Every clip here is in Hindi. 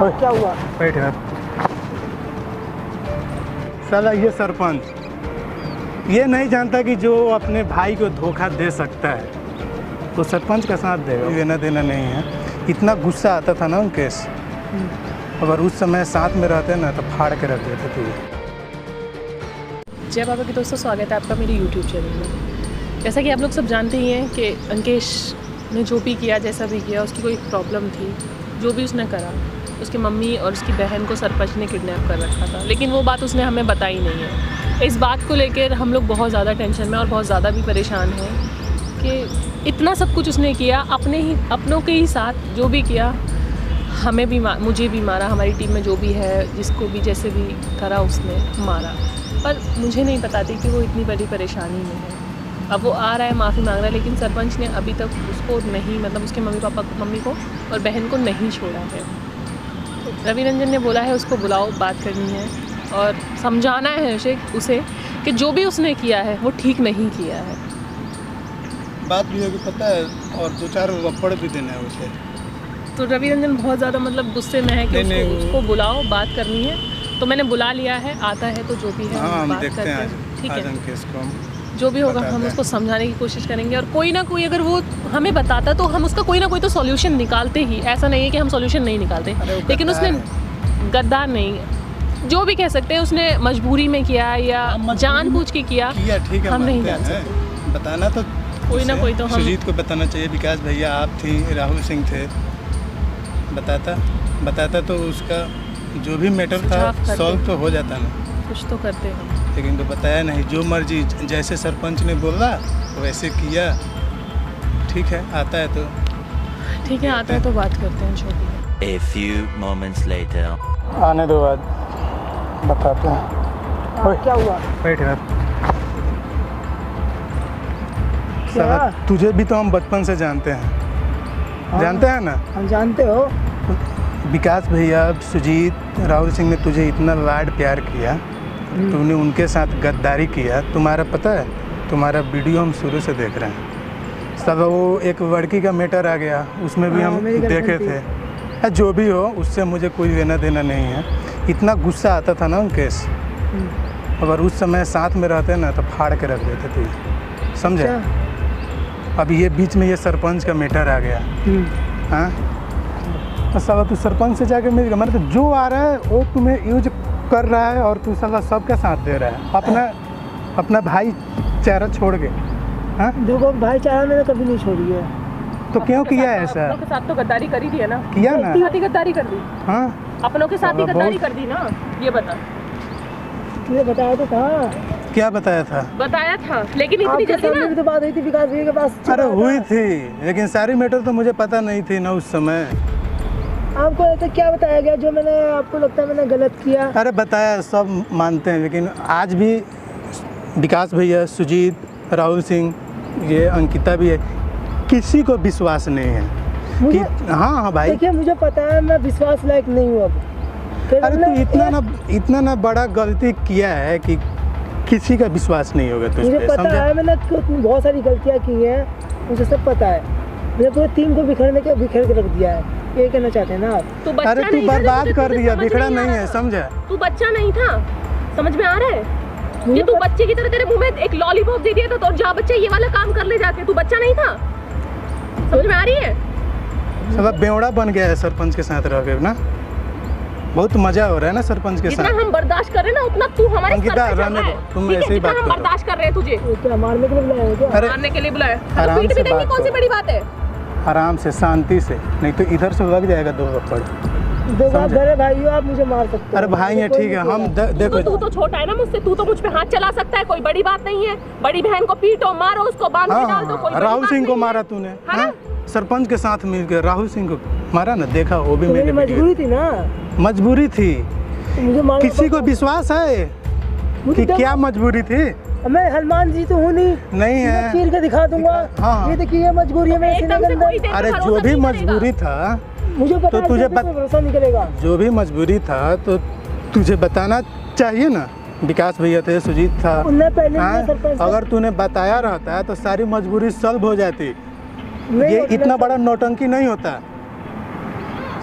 क्या हुआ? बैठ यार। साला ये सरपंच ये नहीं जानता कि जो अपने भाई को धोखा दे सकता है तो सरपंच का साथ देगा। लेना देना नहीं है। इतना गुस्सा आता था ना उन केस, अगर उस समय साथ में रहते ना तो फाड़ के रख देते थे। जय बाबा के दोस्तों, स्वागत है आपका मेरे YouTube चैनल में। जैसा कि आप लोग सब जानते ही हैं कि अंकेश ने जो भी किया, जैसा भी किया, उसकी कोई प्रॉब्लम थी। जो भी उसने करा, उसकी मम्मी और उसकी बहन को सरपंच ने किडनैप कर रखा था, लेकिन वो बात उसने हमें बताई नहीं है। इस बात को लेकर हम लोग बहुत ज़्यादा टेंशन में और बहुत ज़्यादा भी परेशान हैं कि इतना सब कुछ उसने किया अपनों के ही साथ। जो भी किया, हमें भी मुझे भी मारा, हमारी टीम में जो भी है, जिसको भी जैसे भी करा उसने मारा। पर मुझे नहीं पता थी कि वो इतनी बड़ी परेशानी में है। अब वो आ रहा है, माफ़ी मांग रहा है, लेकिन सरपंच ने अभी तक उसको नहीं, मतलब उसके मम्मी को और बहन को नहीं छोड़ा है। तो रवि रंजन ने बोला है उसको बुलाओ, बात करनी है और समझाना है उसे कि जो भी उसने किया है वो ठीक नहीं किया है। बात भी है कि पता है, और दो चार रप्पड़ भी देना है उसे। तो रवि रंजन बहुत ज़्यादा मतलब गुस्से में है कि उसको बुलाओ, बात करनी है। तो मैंने बुला लिया है, आता है तो जो भी है हम बात देखते करते हैं। ठीक है, केस को जो भी होगा हम उसको समझाने की कोशिश करेंगे और कोई ना कोई अगर वो हमें बताता तो हम उसका कोई ना कोई तो सॉल्यूशन निकालते ही। ऐसा नहीं है कि हम सॉल्यूशन नहीं निकालते, लेकिन उसने गद्दार नहीं, जो भी कह सकते हैं, उसने मजबूरी में किया या जानबूझ के किया, ठीक है, हम नहीं जान सकते। बताना तो कोई ना कोई तो हम सुजीत को बताना चाहिए। विकास भैया आप थी, राहुल सिंह थे, बताता तो उसका जो भी मैटर था सॉल्व तो हो जाता ना। कुछ तो करते हम, लेकिन तो बताया नहीं। जो मर्जी, जैसे सरपंच ने बोला वैसे किया। ठीक है, आता है तो ठीक है, आता है तो बात करते हैं। जो भी है। A few moments later. आने दो, बाद बताते हैं। क्या हुआ? बैठ यार। साला तुझे भी तो हम बचपन से जानते हैं। जानते हैं ना? हम जानते हो। विकास भैया, सुजीत, राहुल सिंह ने तुझे इतना लाड प्यार किया, तूने उनके साथ गद्दारी किया। तुम्हारा पता है, तुम्हारा वीडियो हम शुरू से देख रहे हैं। सब वो एक लड़की का मैटर आ गया, उसमें भी हम देखे थे। जो भी हो, उससे मुझे कोई लेना देना नहीं है। इतना गुस्सा आता था ना उन केस, अगर उस समय साथ में रहते ना तो फाड़ के रख देते थे, समझे? अब ये बीच में ये सरपंच का मैटर आ गया। हाँ, साला तू सरपंच से जाके मिल गया, मतलब जो आ रहा है वो तुम्हें यूज कर रहा है और तू साला सबका साथ दे रहा है, अपना भाईचारा छोड़ के। हाँ, देखो भाईचारा मैंने कभी नहीं छोड़ी है। तो क्यों किया है ऐसा? अपनों के साथ तो गद्दारी करी थी है ना? किया ना? गद्दारी कर दी। हाँ, अपनों के साथ ही गद्दारी कर दी ना। ये बता, तुझे बताया तो था। क्या बताया था? बताया था, लेकिन इतनी जल्दी ना भी तो बात हुई थी विकास भैया के पास। अरे हुई थी, लेकिन सारी मैटर तो मुझे पता नहीं थी ना उस समय। आपको ऐसा क्या बताया गया जो मैंने, आपको लगता है मैंने गलत किया? अरे बताया, सब मानते हैं, लेकिन आज भी विकास भैया, सुजीत, राहुल सिंह, ये अंकिता भी है, किसी को विश्वास नहीं है कि हाँ भाई। देखिए, मुझे पता है मैं विश्वास लायक नहीं हूँ अब। अरे तू इतना ना बड़ा गलती किया है कि किसी का विश्वास नहीं होगा तुझ पे। मुझे पता है, मैंने बहुत सारी गलतियाँ की हैं, मुझे सब पता है। मैंने पूरे टीम को बिखेर के रख दिया है। ये कहना चाहते हैं ना आप? अरे तू बर्बाद कर दिया, बिखरा नहीं है, समझा? तू बच्चा नहीं था, समझ में आ रहा है? ये तू बच्चे की तरह, तेरे मुंह में एक लॉलीपॉप दे दिया था तो जा बच्चे ये वाला काम कर ले जाके। तू बच्चा नहीं था, समझ में आ रही है? सब बेवड़ा बन गया है सरपंच के साथ रह के ना। बहुत मजा हो रहा है ना सरपंच के साथ। जितना हम बर्दाश्त कर रहे हैं ना, उतना तू हमारे सर पे चढ़ रहा है। तुम ऐसे ही बात हम बर्दाश्त कर रहे हैं तुझे। क्या मारने के लिए बुलाया है क्या? मारने के लिए बुलाया? आराम से बात कौन सी बड़ी बात है? आराम से, शांति से, नहीं तो इधर से लग जाएगा दो थप्पड़। बड़े भाई हो आप, मुझे मार सकते हो। अरे भाई है, ठीक है, हम देखो। तू तो छोटा है ना मुझसे, तू तो मुझ पे हाथ चला सकता है, कोई बड़ी बात नहीं है। बड़ी बहन को पीटो, मारो, उसको बांध के डाल दो। राहुल सिंह को मारा तूने, सरपंच के साथ मिलकर राहुल सिंह को मारा ना, देखा? वो भी मेरी मजबूरी थी ना। मजबूरी थी, किसी को विश्वास है कि क्या मजबूरी थी? मैं हनुमान जी तो हूँ नहीं है, चीर के दिखा दूंगा। हाँ, ये देखिए मजबूरी है मेरे। अरे जो भी मजबूरी था मुझे पता तो तुझे भरोसा नहीं करेगा। जो भी मजबूरी था तो तुझे बताना चाहिए ना। विकास भैया थे, सुजीत था, अगर तूने बताया रहता तो सारी मजबूरी सॉल्व हो जाती। ये इतना बड़ा नौटंकी नहीं होता,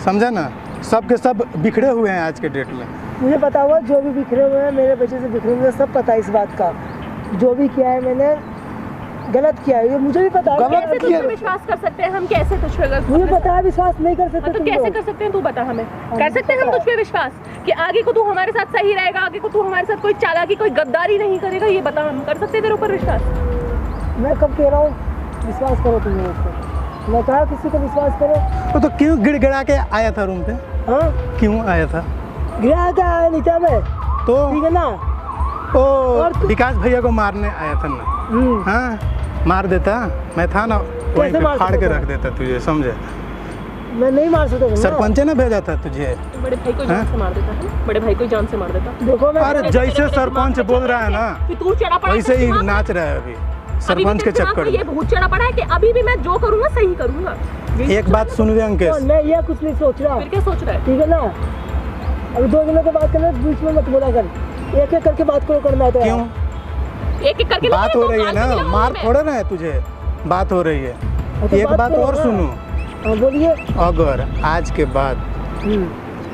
समझा ना? सब के सब बिखरे हुए हैं आज के डेट में। मुझे पता हुआ जो भी बिखरे हुए हैं मेरे बच्चे से बिखरे हुए हैं, सब पता है इस बात का। जो भी किया है मैंने गलत किया है, ये मुझे भी पता है। कैसे तुझ पे विश्वास कर सकते हैं हम? कैसे तुझ पे मुझे पता है विश्वास नहीं कर सकते तो तुम कैसे लोग। कर सकते हैं? तू बता हमें। कर सकते हैं हम तुझ पे विश्वास कि आगे को तू हमारे साथ सही रहेगा, आगे को तू हमारे साथ कोई चालाकी कोई गद्दारी नहीं करेगा? ये बता, हम कर सकते हैं तेरे ऊपर विश्वास? मैं कब कह रहा हूँ विश्वास करो तुम लोगों को? मैं कहा किसी को विश्वास करो? तो क्यों गिड़गिड़ा के आया था रूम पे? हाँ क्यों आया था? गिरा क्या आया नहीं था मैं, तो ठीक है ना? ओ और तू- विकास भैया को मारने आया था ना? हाँ, मार देता मैं था ना, वहीं पे मार फाड़ के सकता रख देता तुझे, समझे? मैं नहीं मार सकता था। सरपंच ने भेजा था तुझे। बड़े भाई को जान से मार देता है, बड़े भाई को जान से मार देता। देखो मैं अरे जैसे सरपंच बोल रहा है ना कि तू चढ़ा पड़ा है वैसे ही दिमाग में। नाच रहा है अभी अभी सरपंच भी के तेरे दिमाग चक्कर में ये में। भूत चढ़ा पड़ा है कि अभी भी मैं जो करूंगा सही करूंगा। एक बात सुन ले अंकेश, मैं ये कुछ नहीं सोच रहा, फिर क्या सोच रहा है? ठीक है ना? अभी दो दिनों के बात करना, बीच में मत बोला कर, एक एक करके बात करो करना है तो। क्यों? एक एक करके बात लोगे हो तो रही है गाल भी ना, मिलाऊंगी मार मैं। थोड़ा ना है तुझे, बात हो रही है। अच्छा, एक बात करो और ना। सुनो, हाँ बोलिए। अगर आज के बाद,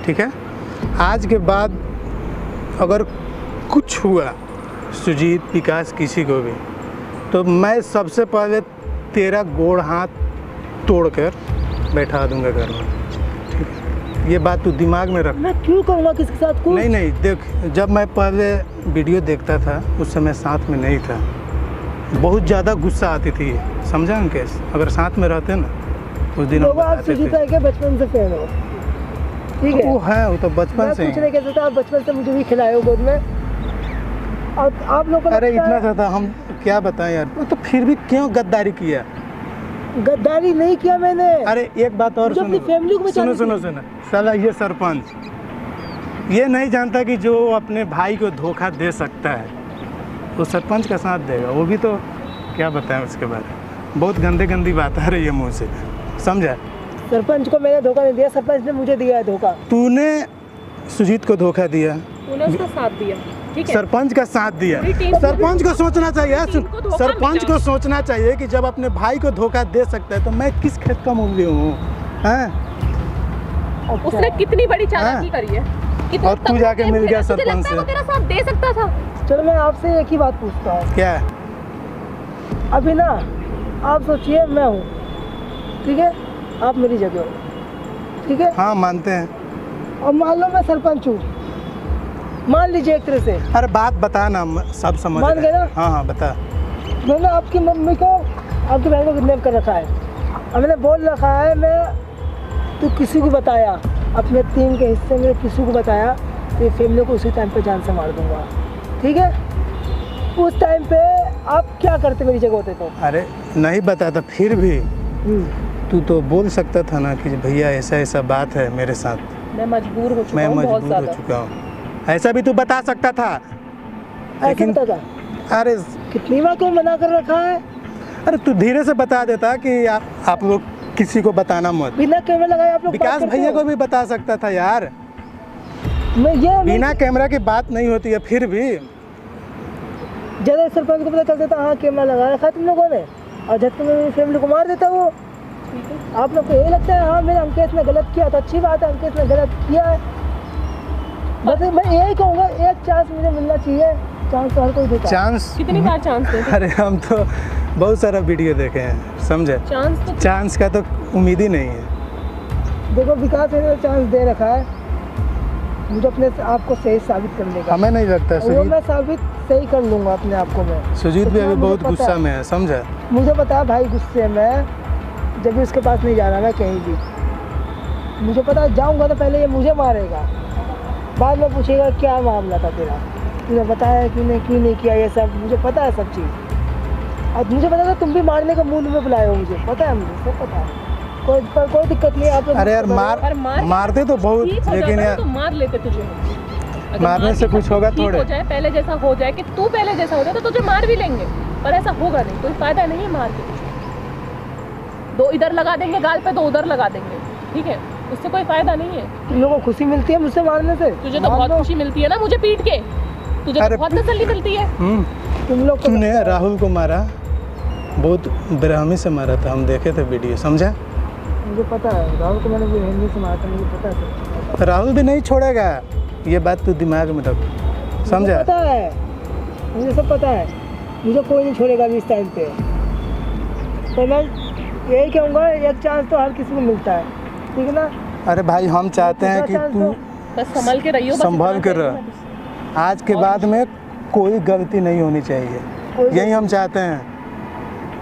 ठीक है, आज के बाद अगर कुछ हुआ सुजीत विकास किसी को भी, तो मैं सबसे पहले तेरा गोड़ हाथ तोड़कर बैठा दूंगा घर में, ठीक है? ये बात तू दिमाग में रख। मैं क्यों करूँगा किसके साथ कुछ? नहीं नहीं, देख, जब मैं पहले वीडियो देखता था उस समय साथ में नहीं था, बहुत ज़्यादा गुस्सा आती थी, समझा अंकेश? अगर साथ में रहते ना उस दिन हम लोग आप बताते सुजीत थे। भाई के बचपन से फैन हो, ठीक है? वो है, वो तो बचपन मैं से कुछ ही। नहीं कह सकता, आप बचपन से मुझे भी खिलाए हो गोद में, और आप लोगों को अरे लगता इतना है- सा था, हम क्या बताएं यार, वो तो फिर भी क्यों गद्दारी किया? गद्दारी नहीं किया मैंने। अरे एक बात और मुझे सुनो, अपनी फैमिली को सुनो बचानी सुनो सुनो, साला ये सरपंच ये नहीं जानता कि जो अपने भाई को धोखा दे सकता है वो सरपंच का साथ देगा। वो भी तो क्या बताएं उसके बारे में, बहुत गंदे गंदी बात आ रही है मुँह से, समझा? सरपंच को मैंने धोखा नहीं दिया, सरपंच ने मुझे दिया है धोखा। तूने सुजीत को धोखा दिया, तूने उसका साथ दिया, ठीक है? सरपंच का साथ दिया। पूरी टीम- सरपंच को सोचना चाहिए, टीम को धोखा सरपंच मिला। को सोचना चाहिए कि जब अपने भाई को धोखा दे सकता है तो मैं किस खेत का मूल्य हूँ, हैं? अच्छा। उसने कितनी बड़ी चालाकी हाँ। करी है, कितना और तू तगड़ा जाके गेम मिल गया खेला। तुझे सरपंच लगता है से। वो तेरा साथ दे सकता था? चलो मैं आपसे एक ही बात पूछता हूँ, क्या? अभी ना आप सोचिए मैं हूँ, ठीक है? आप मेरी जगह हो, ठीक है? हाँ मानते हैं। और मान लो मैं सरपंच हूँ, मान लीजिए एक तरह से, अरे बात बता ना, सब समझ मान रहे हैं। गए ना? हाँ हाँ बता। मैंने आपकी मम्मी को आपकी बहन को किडनैप कर रखा है, और मैंने बोल रखा है मैं तू किसी को बताया, अपने टीम के हिस्से में किसी को बताया तो फैमिली को उसी टाइम पे जान से मार दूंगा, ठीक है? उस टाइम पे आप क्या करते मेरी जगह होते तो? अरे नहीं बताता, फिर भी तू तो बोल सकता था ना कि भैया ऐसा ऐसा बात है मेरे साथ, मैं मजबूर हो चुका मैं हूँ बहुत मजबूर हो ज्यादा। चुका हूँ, ऐसा भी तू बता सकता था। ऐसा लेकिन होता था? अरे कितनी बार क्यों मना कर रखा है? अरे तू धीरे से बता देता कि आप लोग किसी को बताना मत। बिना कैमरा लगाए आप लोग विकास बात करते भैया हो? को भी बता सकता था यार, मैं ये बिना कैमरा की बात नहीं होती है। फिर भी ज़्यादा सरपंच को पता चल जाता हाँ कैमरा लगा रखा है तुम लोगों ने, और झटके में मेरी फैमिली को मार देता वो। आप लोग को यही लगता है हाँ मेरे अंकेश ने गलत किया, तो अच्छी बात है अंकेश ने गलत किया है। बस मैं यही कहूँगा एक चांस मुझे मिलना चाहिए, चांस तो हर कोई देता है। चांस, कितनी बार चांस देते? अरे हम तो बहुत सारा वीडियो देखे हैं, समझे? चांस तो चांस का तो उम्मीद ही नहीं है। देखो विकास ने चांस दे रखा है मुझे अपने आप को सही साबित करने का, हमें नहीं लगता और वो मैं सुजीत, साबित सही कर लूँगा अपने आप को मैं। सुजीत भी इतना अभी मुझे बहुत पता गुस्सा है। में है, समझा? मुझे पता है भाई गुस्से में, जब भी उसके पास नहीं जाना मैं कहीं भी, मुझे पता है जाऊंगा तो पहले ये मुझे मारेगा, बाद में पूछेगा क्या मामला था तेरा, तूने बताया क्यों नहीं किया, ये सब मुझे पता है सब चीज़। और मुझे पता था तुम भी मारने का मूड में बुलाए हो, मुझे पता है, मुझे सब पता है, कोई दिक्कत नहीं है आप लोग। अरे यार पर मारते तो बहुत, ठीक हो लेकिन जाता यार तो मार लेते तुझे। अगर मारने मार से के कुछ सब होगा ठीक थोड़े। हो जाए, पहले जैसा हो जाए कि तू पहले जैसा हो जाए तो तुझे मार भी लेंगे, पर ऐसा होगा नहीं, कोई फायदा नहीं है मार के। दो इधर लगा देंगे गाल पे, दो उधर लगा देंगे, ठीक है? उससे कोई फायदा नहीं है। तुम लोगों को खुशी मिलती है मुझसे मारने से? तुझे तो मार बहुत लो। खुशी मिलती है ना मुझे पीट के, तुझे अरे तो बहुत तसल्ली मिलती है। तुम लोग को तूने लगता है। राहुल को मारा, बहुत बेरहमी से मारा था, हम देखे थे वीडियो, समझा? मुझे पता है राहुल को मैंने भी हिंदी से मारा था, मुझे पता है सब चीज़। राहुल भी नहीं छोड़ेगा, ये बात तू दिमाग में रख, मुझे समझा? पता है, मुझे सब पता है, मुझे कोई नहीं छोड़ेगा अभी इस टाइम पे। तो मैं यही कहूँगा, एक चांस तो हर किसी को मिलता है, ठीक है ना? अरे भाई हम चाहते हैं कि तू बस संभल के रहियो, बस संभल इतना के चाहिए रह। बस। आज के बाद में कोई गलती नहीं होनी चाहिए, यही हम चाहते हैं।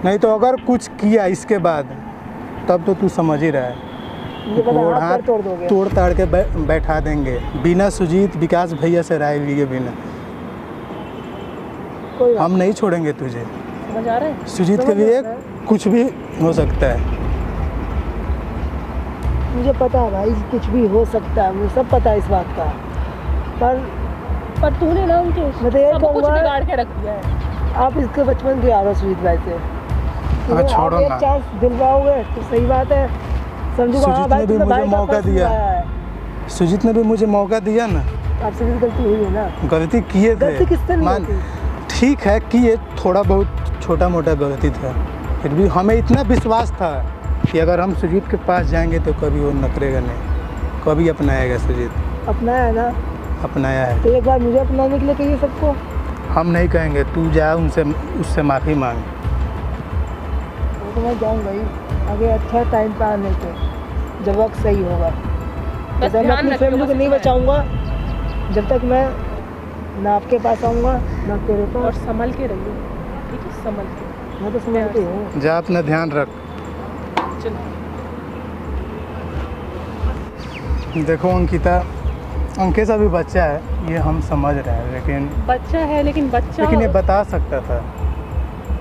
नहीं तो अगर कुछ किया इसके बाद, तब तो तू समझ ही रहा है, मुझे पता गोड़ हाथ हाथ पैर तोड़ दोगे। तोड़ ताड़ के बैठा देंगे, बिना सुजीत विकास भैया से राय लिए बिना। कोई बात हम नहीं छोड़ेंगे तुझे। समझ आ रहा है? सुजीत के समझ लिए रहा है। कुछ भी हो सकता है। मुझे पता है भाई, कुछ भी हो सकता है, मुझे सब पता है इस बात का। पर तूने ना उनके मैं तो ये सब कुछ कहूँगा, बिगाड़ के रख दिया है। आप इसके बचपन के यार हो सुजीत भाई से। अरे छोड़ो आप ना। एक चांस दिलवाओगे तो सही बात है, समझूंगा। हाँ सुजीत भाई, ने भी तुमने मुझे भाई का मौका फर्ज दिया। निभाया है। सुजीत ने भी मुझे मौका दिया ना, आपसे भी गलती हुई है ना। गलती किए थे। गलती किससे नहीं मान होती? ठीक है कि ये थोड़ा बहुत छोटा मोटा गलती था, फिर भी हमें इतना विश्वास था कि अगर हम सुजीत के पास जाएंगे तो कभी वो नकरेगा नहीं, कभी अपनाएगा सुजीत। अपनाया है ना, अपनाया है। तो एक बार मुझे अपनाने के लिए कहिए सबको। हम नहीं कहेंगे, तू जा उनसे, उससे माफ़ी मांग। वो तो मैं जाऊँगा ही आगे, अच्छा टाइम पे आने के, जब वक्त सही होगा। बस तो मैं ध्यान अपनी रखियो, फैमिली को बस नहीं इतना है। बचाऊंगा जब तक मैं ना आपके पास आऊँगा ना तेरे और पास। संभल के रहियो, ठीक है? संभल के। मैं तो समझती हूँ। जा अपना ध्यान रख। चलो। देखो अंकिता, अंकित अभी बच्चा है, ये हम समझ रहे हैं, लेकिन बच्चा है, लेकिन ये बता सकता था,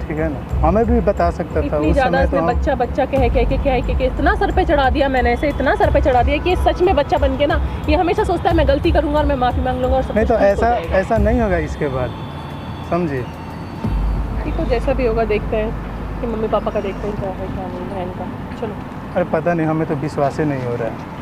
ठीक है ना? हमें भी बता सकता था इतनी उस ज्यादा समय। तो इसने हम बच्चा बच्चा कह के इतना सर पे चढ़ा दिया मैंने, ऐसे इतना सर पे चढ़ा दिया कि ये सच में बच्चा बन के ना, ये हमेशा सोचता है मैं गलती करूंगा और मैं माफी मांग लूंगा और सब नहीं कुछ तो ठीक हो ऐसा जाएगा। ऐसा नहीं होगा इसके बाद, समझे? ठीक हो, जैसा भी होगा देखते हैं कि मम्मी पापा का देखते हैं क्या है क्या नहीं, बहन का। चलो। अरे पता नहीं, हमें तो विश्वास ही नहीं हो रहा है।